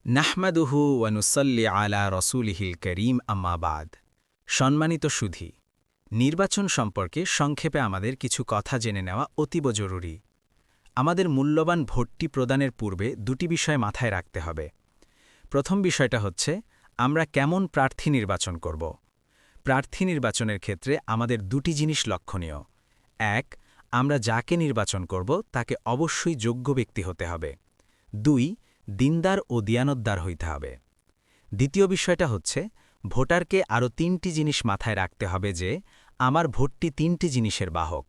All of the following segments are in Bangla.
নাহমাদুহু ওয়ানুসল্লি আলা রসুলিহিল করিম আম্মাবাদ। সম্মানিত সুধী, নির্বাচন সম্পর্কে সংক্ষেপে আমাদের কিছু কথা জেনে নেওয়া অতীব জরুরি। আমাদের মূল্যবান ভোটটি প্রদানের পূর্বে দুটি বিষয় মাথায় রাখতে হবে। প্রথম বিষয়টা হচ্ছে আমরা কেমন প্রার্থী নির্বাচন করব। প্রার্থী নির্বাচনের ক্ষেত্রে আমাদের দুটি জিনিস লক্ষণীয়। এক, আমরা যাকে নির্বাচন করব তাকে অবশ্যই যোগ্য ব্যক্তি হতে হবে। দুই, দিনদার ও দিয়ানতদার হইতে হবে। দ্বিতীয় বিষয়টা হচ্ছে ভোটারকে আরও তিনটি জিনিস মাথায় রাখতে হবে যে আমার ভোটটি তিনটি জিনিসের বাহক।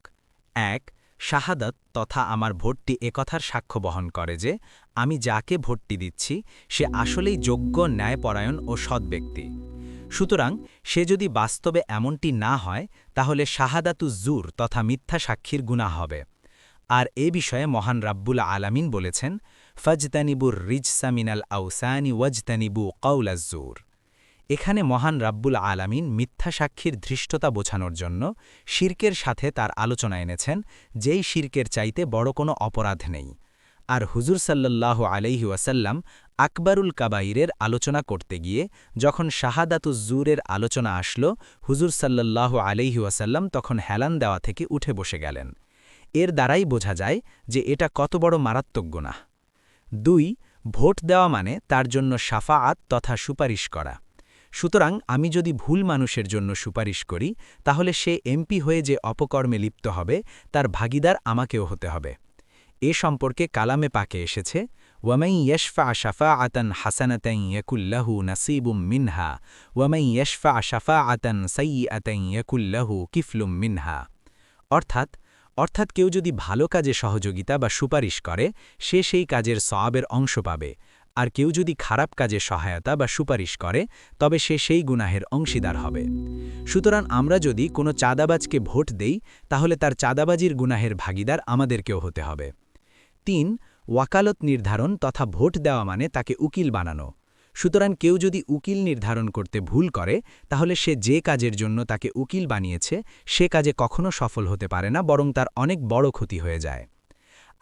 এক, শাহাদাত তথা আমার ভোটটি একথার সাক্ষ্য বহন করে যে আমি যাকে ভোটটি দিচ্ছি সে আসলেই যোগ্য, ন্যায়পরায়ণ ও সৎ ব্যক্তি। সুতরাং সে যদি বাস্তবে এমনটি না হয় তাহলে শাহাদাতুজ্জুর তথা মিথ্যা সাক্ষীর গুনাহ হবে। আর এ বিষয়ে মহান রাব্বুল আলামিন বলেছেন, ফাজতানিবুর রিজসা মিনাল আউসানি ওয়াজতানিবু কাউলাজ্জুর। এখানে মহান রাব্বুল আলামিন মিথ্যা সাক্ষীর ধৃষ্টতা বোঝানোর জন্য শিরকের সাথে তার আলোচনা এনেছেন, যেই শিরকের চাইতে বড় কোনো অপরাধ নেই। আর হুজুর সাল্লাল্লাহু আলাইহি ওয়াসাল্লাম আকবরুল কাবাইরের আলোচনা করতে গিয়ে যখন শাহাদাতুজ্জুরের আলোচনা আসলো, হুজুর সাল্লাল্লাহু আলাইহি ওয়াসাল্লাম তখন হেলান দেওয়া থেকে উঠে বসে গেলেন। এর দ্বারাই বোঝা যায় যে এটা কত বড় মারাত্মক গুনাহ। ২, ভোট দেওয়া মানে তার জন্য শাফাআত তথা সুপারিশ করা। সুতরাং আমি যদি ভুল মানুষের জন্য সুপারিশ করি তাহলে সে এমপি হয়ে যে অপকর্মে লিপ্ত হবে তার ভাগিদার আমাকেও হতে হবে। এ সম্পর্কে কালামে পাকে এসেছে, ওয়ামাই ইয়াশফা শাফাআতান হাসানাতান ইয়াকুল্লাহু নাসিবুম মিনহা ওয়ামাই ইয়াশফা শাফাআতান সাইয়্যাতান ইয়াকুল্লাহু কিফলুম মিনহা। অর্থাৎ কেউ যদি ভালো কাজে সহযোগিতা বা সুপারিশ করে সে সেই কাজের সওয়াবের অংশ পাবে, আর কেউ যদি খারাপ কাজে সহায়তা বা সুপারিশ করে তবে সে সেই গুনাহের অংশীদার হবে। সুতরাং আমরা যদি কোনো চাঁদাবাজকে ভোট দেই তাহলে তার চাঁদাবাজির গুনাহের ভাগিদার আমাদেরকেও হতে হবে। ৩, ওয়াকালত নির্ধারণ তথা ভোট দেওয়া মানে তাকে উকিল বানানো। সুতরাং কেউ যদি উকিল নির্ধারণ করতে ভুল করে তাহলে সে যে কাজের জন্য তাকে উকিল বানিয়েছে সে কাজে কখনো সফল হতে পারে না, বরং তার অনেক বড় ক্ষতি হয়ে যায়।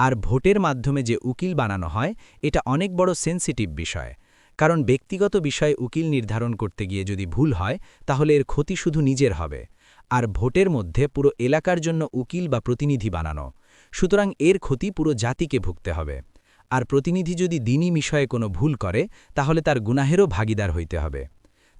আর ভোটের মাধ্যমে যে উকিল বানানো হয় এটা অনেক বড় সেন্সিটিভ বিষয়, কারণ ব্যক্তিগত বিষয়ে উকিল নির্ধারণ করতে গিয়ে যদি ভুল হয় তাহলে এর ক্ষতি শুধু নিজের হবে। আর ভোটের মধ্যে পুরো এলাকার জন্য উকিল বা প্রতিনিধি বানানো, সুতরাং এর ক্ষতি পুরো জাতিকে ভুগতে হবে। আর প্রতিনিধি যদি দ্বীনি বিষয়ে কোনো ভুল করে তাহলে তার গুনাহেরও ভাগিদার হইতে হবে।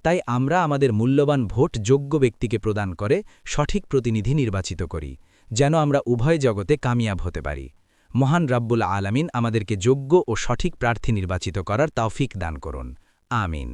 তাই আমরা আমাদের মূল্যবান ভোট যোগ্য ব্যক্তিকে প্রদান করে সঠিক প্রতিনিধি নির্বাচিত করি, যেন আমরা উভয় জগতে কামিয়াব হতে পারি। মহান রাব্বুল আলামিন আমাদেরকে যোগ্য ও সঠিক প্রার্থী নির্বাচিত করার তৌফিক দান করুন। আমিন।